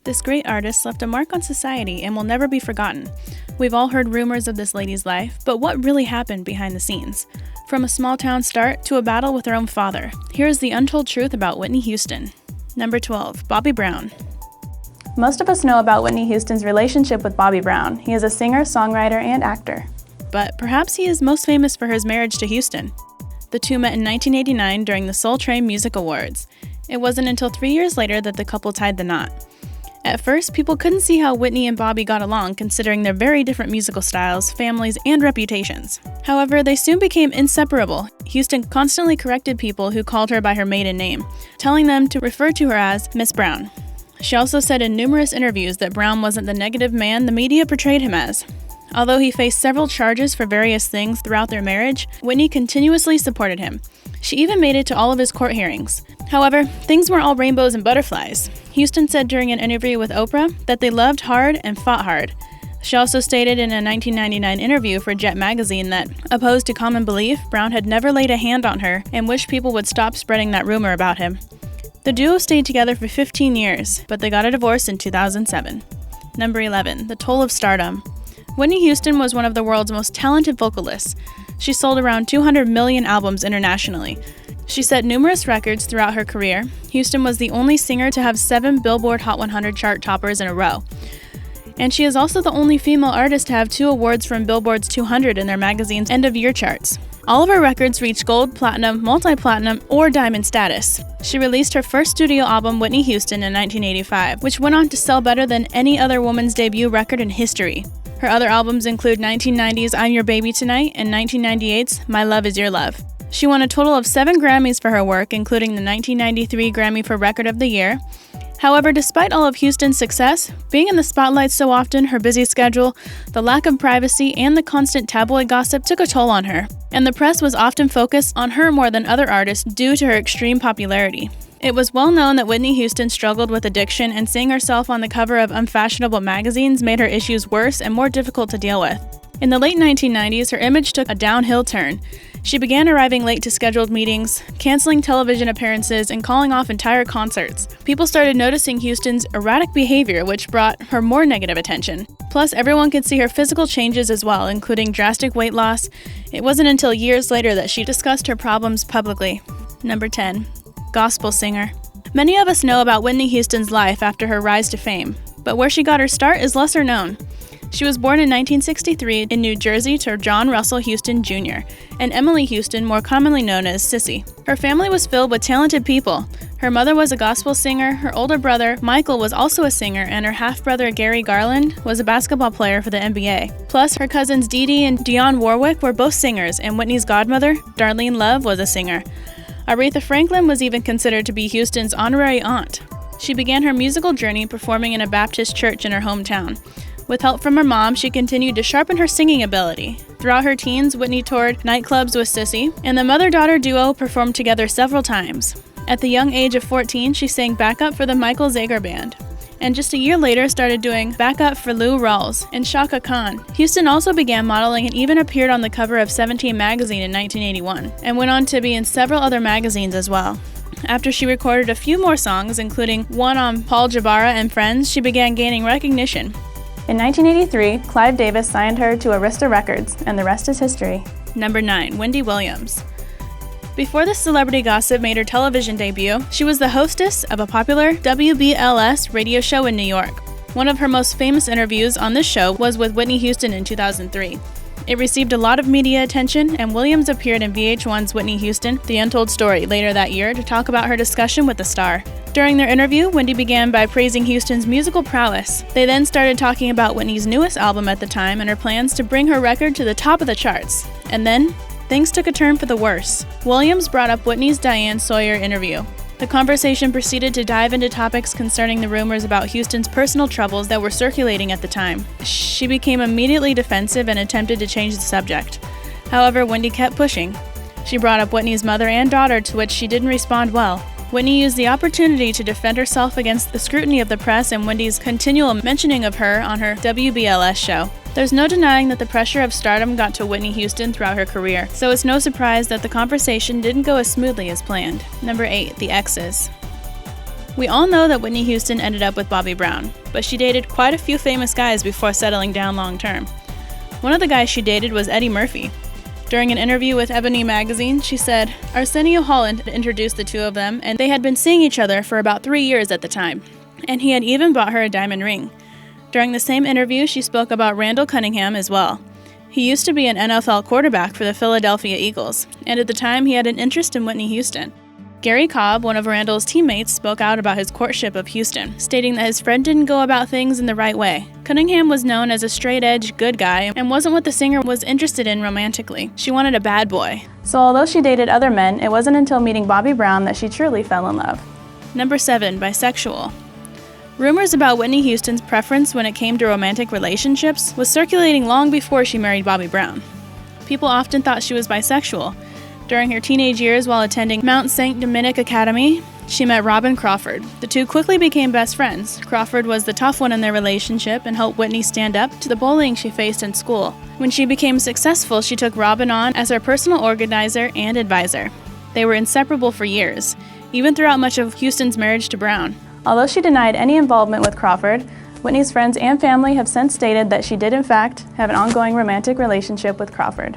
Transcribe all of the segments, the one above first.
This great artist left a mark on society and will never be forgotten. We've all heard rumors of this lady's life, but what really happened behind the scenes? From a small-town start to a battle with her own father, here is the untold truth about Whitney Houston. Number 12. Bobby Brown. Most of us know about Whitney Houston's relationship with Bobby Brown. He is a singer, songwriter, and actor. But perhaps he is most famous for his marriage to Houston. The two met in 1989 during the Soul Train Music Awards. It wasn't until 3 years later that the couple tied the knot. At first, people couldn't see how Whitney and Bobby got along considering their very different musical styles, families, and reputations. However, they soon became inseparable. Houston constantly corrected people who called her by her maiden name, telling them to refer to her as Miss Brown. She also said in numerous interviews that Brown wasn't the negative man the media portrayed him as. Although he faced several charges for various things throughout their marriage, Whitney continuously supported him. She even made it to all of his court hearings. However, things weren't all rainbows and butterflies. Houston said during an interview with Oprah that they loved hard and fought hard. She also stated in a 1999 interview for Jet magazine that, opposed to common belief, Brown had never laid a hand on her and wished people would stop spreading that rumor about him. The duo stayed together for 15 years, but they got a divorce in 2007. Number 11. The Toll of Stardom. Whitney Houston was one of the world's most talented vocalists. She sold around 200 million albums internationally. She set numerous records throughout her career. Houston was the only singer to have 7 Billboard Hot 100 chart toppers in a row. And she is also the only female artist to have 2 awards from Billboard's 200 in their magazine's end-of-year charts. All of her records reached gold, platinum, multi-platinum, or diamond status. She released her first studio album, Whitney Houston, in 1985, which went on to sell better than any other woman's debut record in history. Her other albums include 1990's I'm Your Baby Tonight and 1998's My Love Is Your Love. She won a total of 7 Grammys for her work, including the 1993 Grammy for Record of the Year. However, despite all of Houston's success, being in the spotlight so often, her busy schedule, the lack of privacy, and the constant tabloid gossip took a toll on her, and the press was often focused on her more than other artists due to her extreme popularity. It was well known that Whitney Houston struggled with addiction, and seeing herself on the cover of unfashionable magazines made her issues worse and more difficult to deal with. In the late 1990s, her image took a downhill turn. She began arriving late to scheduled meetings, canceling television appearances, and calling off entire concerts. People started noticing Houston's erratic behavior, which brought her more negative attention. Plus, everyone could see her physical changes as well, including drastic weight loss. It wasn't until years later that she discussed her problems publicly. Number 10. Gospel singer. Many of us know about Whitney Houston's life after her rise to fame, but where she got her start is lesser known. She was born in 1963 in New Jersey to John Russell Houston Jr. and Emily Houston, more commonly known as Sissy. Her family was filled with talented people. Her mother was a gospel singer, her older brother, Michael, was also a singer, and her half-brother, Gary Garland, was a basketball player for the NBA. Plus, her cousins Dee Dee and Dionne Warwick were both singers, and Whitney's godmother, Darlene Love, was a singer. Aretha Franklin was even considered to be Houston's honorary aunt. She began her musical journey performing in a Baptist church in her hometown. With help from her mom, she continued to sharpen her singing ability. Throughout her teens, Whitney toured nightclubs with Sissy, and the mother-daughter duo performed together several times. At the young age of 14, she sang backup for the Michael Zager Band, and just a year later started doing backup for Lou Rawls and Chaka Khan. Houston also began modeling and even appeared on the cover of 17 magazine in 1981, and went on to be in several other magazines as well. After she recorded a few more songs, including one on Paul Jabara and Friends, she began gaining recognition. In 1983, Clive Davis signed her to Arista Records, and the rest is history. Number 9. Wendy Williams. Before this celebrity gossip made her television debut, she was the hostess of a popular WBLS radio show in New York. One of her most famous interviews on this show was with Whitney Houston in 2003. It received a lot of media attention, and Williams appeared in VH1's Whitney Houston, The Untold Story, later that year to talk about her discussion with the star. During their interview, Wendy began by praising Houston's musical prowess. They then started talking about Whitney's newest album at the time and her plans to bring her record to the top of the charts. And then, things took a turn for the worse. Williams brought up Whitney's Diane Sawyer interview. The conversation proceeded to dive into topics concerning the rumors about Houston's personal troubles that were circulating at the time. She became immediately defensive and attempted to change the subject. However, Wendy kept pushing. She brought up Whitney's mother and daughter, to which she didn't respond well. Whitney used the opportunity to defend herself against the scrutiny of the press and Wendy's continual mentioning of her on her WBLS show. There's no denying that the pressure of stardom got to Whitney Houston throughout her career, so it's no surprise that the conversation didn't go as smoothly as planned. Number 8. The EXES. We all know that Whitney Houston ended up with Bobby Brown, but she dated quite a few famous guys before settling down long term. One of the guys she dated was Eddie Murphy. During an interview with Ebony magazine, she said, Arsenio Hall introduced the two of them, and they had been seeing each other for about 3 years at the time, and he had even bought her a diamond ring. During the same interview, she spoke about Randall Cunningham as well. He used to be an NFL quarterback for the Philadelphia Eagles, and at the time he had an interest in Whitney Houston. Gary Cobb, one of Randall's teammates, spoke out about his courtship of Houston, stating that his friend didn't go about things in the right way. Cunningham was known as a straight-edge, good guy and wasn't what the singer was interested in romantically. She wanted a bad boy. So although she dated other men, it wasn't until meeting Bobby Brown that she truly fell in love. Number 7. Bisexual. Rumors about Whitney Houston's preference when it came to romantic relationships was circulating long before she married Bobby Brown. People often thought she was bisexual. During her teenage years while attending Mount St. Dominic Academy, she met Robin Crawford. The two quickly became best friends. Crawford was the tough one in their relationship and helped Whitney stand up to the bullying she faced in school. When she became successful, she took Robin on as her personal organizer and advisor. They were inseparable for years, even throughout much of Houston's marriage to Brown. Although she denied any involvement with Crawford, Whitney's friends and family have since stated that she did in fact have an ongoing romantic relationship with Crawford.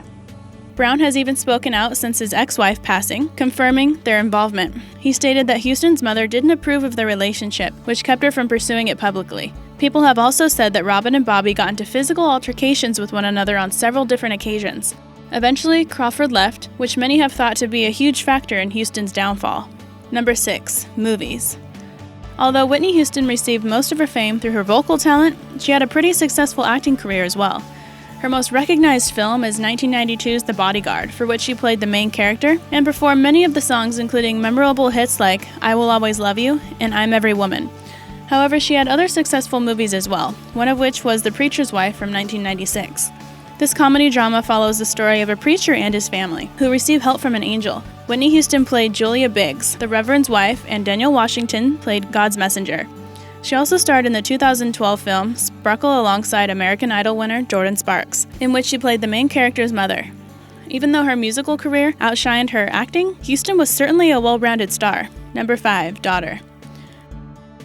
Brown has even spoken out since his ex-wife passing, confirming their involvement. He stated that Houston's mother didn't approve of their relationship, which kept her from pursuing it publicly. People have also said that Robin and Bobby got into physical altercations with one another on several different occasions. Eventually, Crawford left, which many have thought to be a huge factor in Houston's downfall. Number 6. Movies. Although Whitney Houston received most of her fame through her vocal talent, she had a pretty successful acting career as well. Her most recognized film is 1992's The Bodyguard, for which she played the main character and performed many of the songs, including memorable hits like I Will Always Love You and I'm Every Woman. However, she had other successful movies as well, one of which was The Preacher's Wife from 1996. This comedy drama follows the story of a preacher and his family, who receive help from an angel. Whitney Houston played Julia Biggs, the Reverend's wife, and Denzel Washington played God's messenger. She also starred in the 2012 film Sparkle alongside American Idol winner Jordin Sparks, in which she played the main character's mother. Even though her musical career outshined her acting, Houston was certainly a well-rounded star. Number 5. Daughter.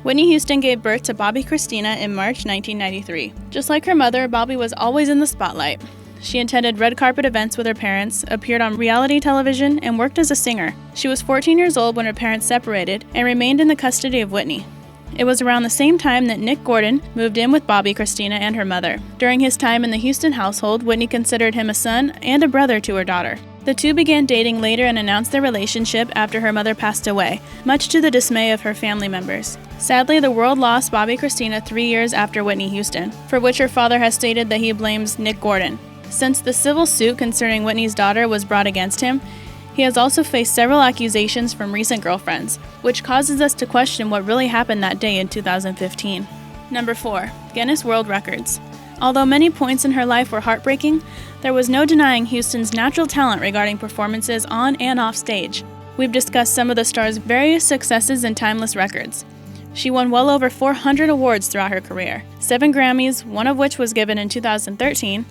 Whitney Houston gave birth to Bobbi Kristina in March 1993. Just like her mother, Bobbi was always in the spotlight. She attended red carpet events with her parents, appeared on reality television, and worked as a singer. She was 14 years old when her parents separated and remained in the custody of Whitney. It was around the same time that Nick Gordon moved in with Bobbi Kristina and her mother. During his time in the Houston household, Whitney considered him a son and a brother to her daughter. The two began dating later and announced their relationship after her mother passed away, much to the dismay of her family members. Sadly, the world lost Bobbi Kristina 3 years after Whitney Houston, for which her father has stated that he blames Nick Gordon. Since the civil suit concerning Whitney's daughter was brought against him, he has also faced several accusations from recent girlfriends, which causes us to question what really happened that day in 2015. Number 4. Guinness World Records. Although many points in her life were heartbreaking, there was no denying Houston's natural talent regarding performances on and off stage. We've discussed some of the star's various successes and timeless records. She won well over 400 awards throughout her career, 7 Grammys, one of which was given in 2013,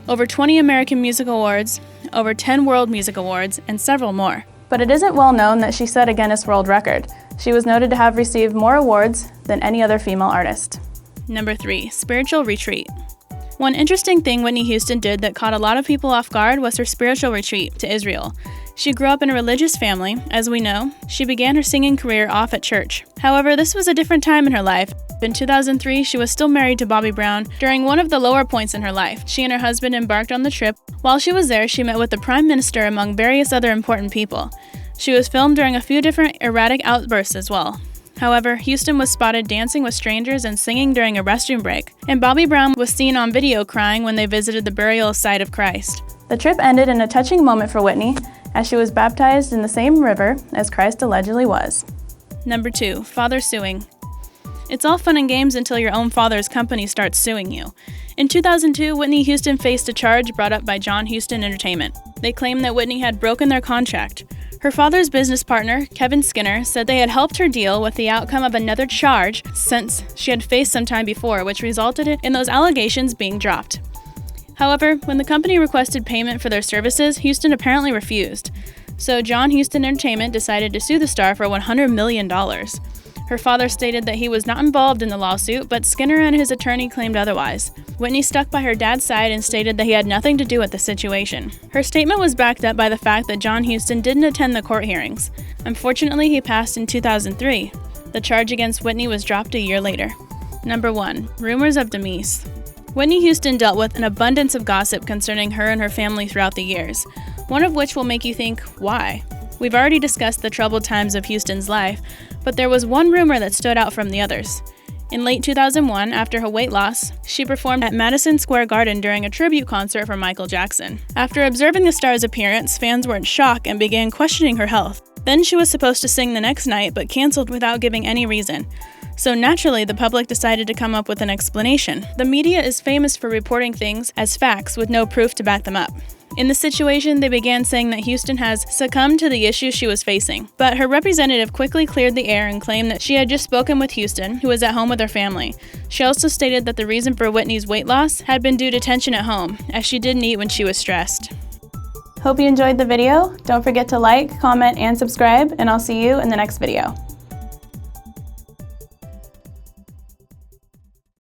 over 20 American Music Awards, over 10 World Music Awards, and several more. But it isn't well known that she set a Guinness World Record. She was noted to have received more awards than any other female artist. Number 3. Spiritual Retreat. One interesting thing Whitney Houston did that caught a lot of people off guard was her spiritual retreat to Israel. She grew up in a religious family. As we know, she began her singing career off at church. However, this was a different time in her life. In 2003, she was still married to Bobby Brown during one of the lower points in her life. She and her husband embarked on the trip. While she was there, she met with the Prime Minister among various other important people. She was filmed during a few different erratic outbursts as well. However, Houston was spotted dancing with strangers and singing during a restroom break, and Bobby Brown was seen on video crying when they visited the burial site of Christ. The trip ended in a touching moment for Whitney, as she was baptized in the same river as Christ allegedly was. Number 2. Father suing. It's all fun and games until your own father's company starts suing you. In 2002, Whitney Houston faced a charge brought up by John Huston Entertainment. They claimed that Whitney had broken their contract. Her father's business partner, Kevin Skinner, said they had helped her deal with the outcome of another charge since she had faced some time before, which resulted in those allegations being dropped. However, when the company requested payment for their services, Houston apparently refused. So John Huston Entertainment decided to sue the star for $100 million. Her father stated that he was not involved in the lawsuit, but Skinner and his attorney claimed otherwise. Whitney stuck by her dad's side and stated that he had nothing to do with the situation. Her statement was backed up by the fact that John Houston didn't attend the court hearings. Unfortunately, he passed in 2003. The charge against Whitney was dropped a year later. Number 1. Rumors of DEMISE. Whitney Houston dealt with an abundance of gossip concerning her and her family throughout the years, one of which will make you think, why? We've already discussed the troubled times of Houston's life, but there was one rumor that stood out from the others. In late 2001, after her weight loss, she performed at Madison Square Garden during a tribute concert for Michael Jackson. After observing the star's appearance, fans were in shock and began questioning her health. Then she was supposed to sing the next night, but canceled without giving any reason. So naturally, the public decided to come up with an explanation. The media is famous for reporting things as facts with no proof to back them up. In the situation, they began saying that Houston has succumbed to the issues she was facing. But her representative quickly cleared the air and claimed that she had just spoken with Houston, who was at home with her family. She also stated that the reason for Whitney's weight loss had been due to tension at home, as she didn't eat when she was stressed. Hope you enjoyed the video. Don't forget to like, comment, and subscribe, and I'll see you in the next video.